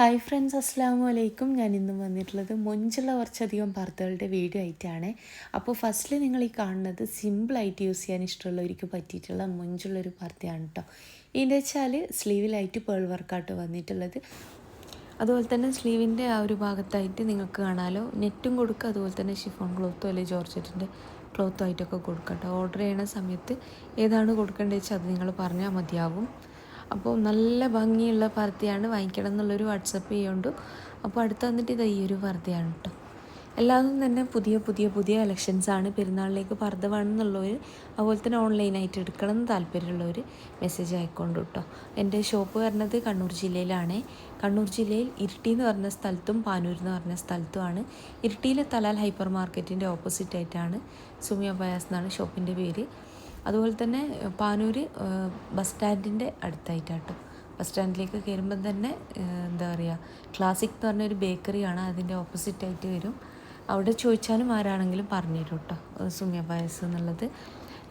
Hi friends, അസ്സാമു അലൈക്കും. ഞാൻ ഇന്നും വന്നിട്ടുള്ളത് മൊഞ്ചുള്ള കുറച്ചധികം പർദ്ദകളുടെ വീഡിയോ ആയിട്ടാണ്. അപ്പോൾ ഫസ്റ്റിൽ നിങ്ങൾ ഈ കാണുന്നത് സിമ്പിളായിട്ട് യൂസ് ചെയ്യാൻ ഇഷ്ടമുള്ളവർക്ക് പറ്റിയിട്ടുള്ള മൊഞ്ചുള്ളൊരു പർദ്ദയാണ് കേട്ടോ. ഇതിൻ്റെ വെച്ചാൽ സ്ലീവിലായിട്ട് പേൾ വർക്കായിട്ട് വന്നിട്ടുള്ളത്. അതുപോലെ തന്നെ സ്ലീവിൻ്റെ ആ ഒരു ഭാഗത്തായിട്ട് നിങ്ങൾക്ക് കാണാമല്ലോ നെറ്റും കൊടുക്കുക, അതുപോലെ തന്നെ ഷിഫോൺ ക്ലോത്തോ അല്ലെങ്കിൽ ജോർജറ്റിൻ്റെ ക്ലോത്തോ ആയിട്ടൊക്കെ കൊടുക്കുക കേട്ടോ. ഓർഡർ ചെയ്യുന്ന സമയത്ത് ഏതാണ് കൊടുക്കേണ്ടത് വെച്ചാൽ അത് നിങ്ങൾ പറഞ്ഞാൽ മതിയാവും. അപ്പോൾ നല്ല ഭംഗിയുള്ള പർദ്ദയാണ്, വാങ്ങിക്കണം എന്നുള്ളൊരു വാട്സപ്പ് ചെയ്യുന്നുണ്ട്. അപ്പോൾ അടുത്ത് വന്നിട്ട് ഇത് ഈ ഒരു പർദ്ദയാണ് കേട്ടോ. എല്ലാതും തന്നെ പുതിയ കളക്ഷൻസാണ്. പെരുന്നാളിലേക്ക് പർദ്ദ വേണമെന്നുള്ളവർ, അതുപോലെ തന്നെ ഓൺലൈനായിട്ട് എടുക്കണം എന്ന് താല്പര്യമുള്ളവർ മെസ്സേജ് ആയിക്കൊണ്ട് കേട്ടോ. എൻ്റെ ഷോപ്പ് വരുന്നത് കണ്ണൂർ ജില്ലയിലാണ്. കണ്ണൂർ ജില്ലയിൽ ഇരിട്ടി എന്ന് പറഞ്ഞ സ്ഥലത്തും പാനൂർ എന്ന് പറഞ്ഞ സ്ഥലത്തുമാണ്. ഇരിട്ടിയിലെ തലാൽ ഹൈപ്പർ മാർക്കറ്റിൻ്റെ ഓപ്പോസിറ്റ് ആയിട്ടാണ് സുമിയ ബയാസ് എന്നാണ് ഷോപ്പിൻ്റെ പേര്. അതുപോലെ തന്നെ പാനൂർ ബസ് സ്റ്റാൻഡിൻ്റെ അടുത്തായിട്ടാട്ടോ. ബസ് സ്റ്റാൻഡിലേക്ക് കയറുമ്പം തന്നെ എന്താ പറയുക, ക്ലാസിക് എന്ന് പറഞ്ഞൊരു ബേക്കറിയാണ്, അതിൻ്റെ ഓപ്പോസിറ്റായിട്ട് വരും. അവിടെ ചോദിച്ചാലും ആരാണെങ്കിലും പറഞ്ഞു തരും കേട്ടോ, സുമിയ ബയാസ് എന്നുള്ളത്.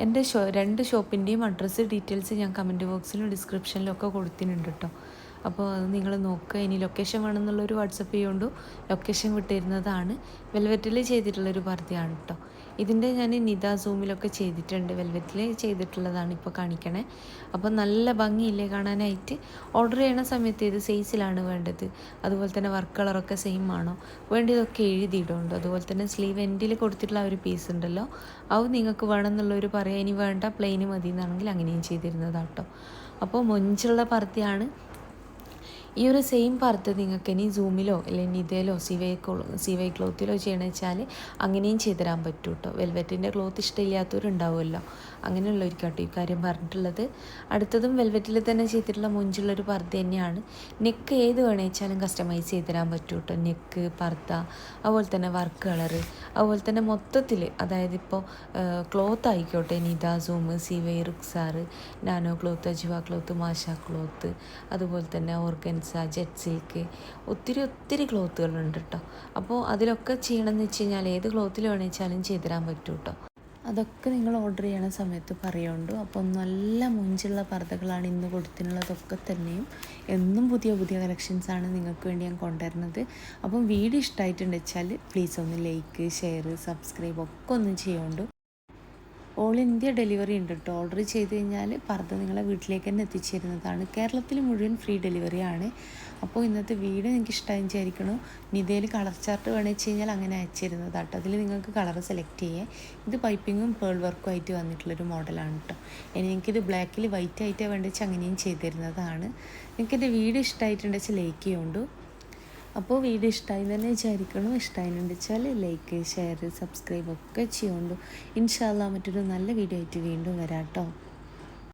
എൻ്റെ രണ്ട് ഷോപ്പിൻ്റെയും അഡ്രസ്സ് ഡീറ്റെയിൽസ് ഞാൻ കമൻറ്റ് ബോക്സിലും ഡിസ്ക്രിപ്ഷനിലും ഒക്കെ കൊടുത്തിട്ടുണ്ട് കേട്ടോ. അപ്പോൾ അത് നിങ്ങൾ നോക്കുക. ഇനി ലൊക്കേഷൻ വേണമെന്നുള്ളൊരു വാട്സപ്പ് ചെയ്യുകൊണ്ട് ലൊക്കേഷൻ വിട്ടിരുന്നതാണ്. വെൽവെറ്റിൽ ചെയ്തിട്ടുള്ളൊരു പർദ്ദയാണ് കേട്ടോ. ഇതിൻ്റെ ഞാൻ നിദ സൂമിലൊക്കെ ചെയ്തിട്ടുണ്ട്, വെൽവെറ്റിൽ ചെയ്തിട്ടുള്ളതാണ് ഇപ്പോൾ കാണിക്കണേ. അപ്പോൾ നല്ല ഭംഗിയില്ലേ കാണാനായിട്ട്. ഓർഡർ ചെയ്യണ സമയത്ത് ഏത് സൈസിലാണ് വേണ്ടത്, അതുപോലെ തന്നെ വർക്ക് കളറൊക്കെ സെയിം ആണോ വേണ്ടതൊക്കെ എഴുതിയിടുന്നുണ്ട്. അതുപോലെ തന്നെ സ്ലീവ് എൻഡിൽ കൊടുത്തിട്ടുള്ള ആ ഒരു പീസ് ഉണ്ടല്ലോ, അത് നിങ്ങൾക്ക് വേണമെന്നുള്ളവർ പറയാം. ഇനി വേണ്ട പ്ലെയിന് മതി എന്നാണെങ്കിൽ അങ്ങനെയും ചെയ്തിരുന്നതാട്ടോ. അപ്പോൾ മൊഞ്ചുള്ള പർദ്ദയാണ്. ഈ ഒരു സെയിം പർദ്ദ നിങ്ങൾക്ക് ഇനി സൂമിലോ അല്ലെങ്കിൽ നിതയിലോ സിവൈ ക്ലോത്തിലോ ചെയ്യണമെന്ന് വെച്ചാൽ അങ്ങനെയും ചെയ്തു തരാൻ പറ്റും കേട്ടോ. വെൽവെറ്റിൻ്റെ ക്ലോത്ത് ഇഷ്ടമില്ലാത്തവരുണ്ടാവുമല്ലോ, അങ്ങനെയുള്ളവർക്കാട്ടോ ഈ കാര്യം പറഞ്ഞിട്ടുള്ളത്. അടുത്തതും വെൽവെറ്റിൽ തന്നെ ചെയ്തിട്ടുള്ള മൊഞ്ചുള്ളൊരു പർദ്ദ തന്നെയാണ്. നെക്ക് ഏത് വേണമെന്ന് വെച്ചാലും കസ്റ്റമൈസ് ചെയ്ത് തരാൻ പറ്റും കേട്ടോ. നെക്ക്, പർദ്ദ, അതുപോലെ തന്നെ വർക്ക് കളറ്, അതുപോലെ തന്നെ മൊത്തത്തിൽ, അതായത് ഇപ്പോൾ ക്ലോത്ത് ആയിക്കോട്ടെ, നിദ സൂം, സിവൈ, റുക്സാറ്, നാനോ ക്ലോത്ത്, അജുവ ക്ലോത്ത്, മാഷ ക്ലോത്ത്, അതുപോലെ തന്നെ ഓർഗൻസ, ജെറ്റ് സിൽക്ക്, ഒത്തിരി ക്ലോത്തുകളുണ്ട് കേട്ടോ. അപ്പോൾ അതിലൊക്കെ ചെയ്യണമെന്ന് വെച്ച് കഴിഞ്ഞാൽ ഏത് ക്ലോത്തിൽ വേണമെന്ന് വെച്ചാലും ചെയ്തു തരാൻ പറ്റും കേട്ടോ. അതൊക്കെ നിങ്ങൾ ഓർഡർ ചെയ്യണ സമയത്ത് പറയുന്നുണ്ട്. അപ്പം നല്ല മുഞ്ചുള്ള പർദ്ദകളാണ് ഇന്ന് കൊടുത്തിട്ടുള്ളതൊക്കെ തന്നെയും. എന്നും പുതിയ കളക്ഷൻസാണ് നിങ്ങൾക്ക് വേണ്ടി ഞാൻ കൊണ്ടുവരുന്നത്. അപ്പം വീഡിയോ ഇഷ്ടമായിട്ടുണ്ട് വെച്ചാൽ പ്ലീസ് ഒന്ന് ലൈക്ക്, ഷെയർ, സബ്സ്ക്രൈബ് ഒക്കെ ഒന്ന് ചെയ്യുന്നുണ്ട്. ഓൾ ഇന്ത്യ ഡെലിവറി ഉണ്ട് കേട്ടോ. ഓർഡർ ചെയ്ത് കഴിഞ്ഞാൽ പർദ്ദ നിങ്ങളെ വീട്ടിലേക്ക് തന്നെ എത്തിച്ചു തരുന്നതാണ്. കേരളത്തിൽ മുഴുവൻ ഫ്രീ ഡെലിവറിയാണ്. അപ്പോൾ ഇന്നത്തെ വീഡിയോ നിങ്ങൾക്ക് ഇഷ്ടമായി വിചാരിക്കണു. നിതയിൽ കളർ ചാർട്ട് വേണമെന്ന് വെച്ച് കഴിഞ്ഞാൽ അങ്ങനെ അയച്ചു തരുന്നതാട്ടോ. അതിൽ നിങ്ങൾക്ക് കളർ സെലക്ട് ചെയ്യാം. ഇത് പൈപ്പിങ്ങും പേൾ വർക്കും ആയിട്ട് വന്നിട്ടുള്ളൊരു മോഡലാണ് കേട്ടോ. ഇനി നിങ്ങൾക്കിത് ബ്ലാക്കിൽ വൈറ്റ് ആയിട്ടാണ് വേണ്ടത് വെച്ചാൽ അങ്ങനെയും ചെയ്തു തരുന്നതാണ്. നിങ്ങൾക്കിൻ്റെ വീഡിയോ ഇഷ്ടമായിട്ടുണ്ടെന്ന് വെച്ചാൽ ലൈക്ക് ചെയ്യുന്നുണ്ട്. അപ്പോൾ വീഡിയോ ഇഷ്ടമായി തന്നെ വിചാരിക്കണം. ഇഷ്ടമായിട്ടുണ്ട് വെച്ചാൽ ലൈക്ക്, ഷെയർ, സബ്സ്ക്രൈബ് ഒക്കെ ചെയ്യുന്നുണ്ട്. ഇൻഷാ അല്ലാഹ് മറ്റൊരു നല്ല വീഡിയോ ആയിട്ട് വീണ്ടും വരാം കേട്ടോ.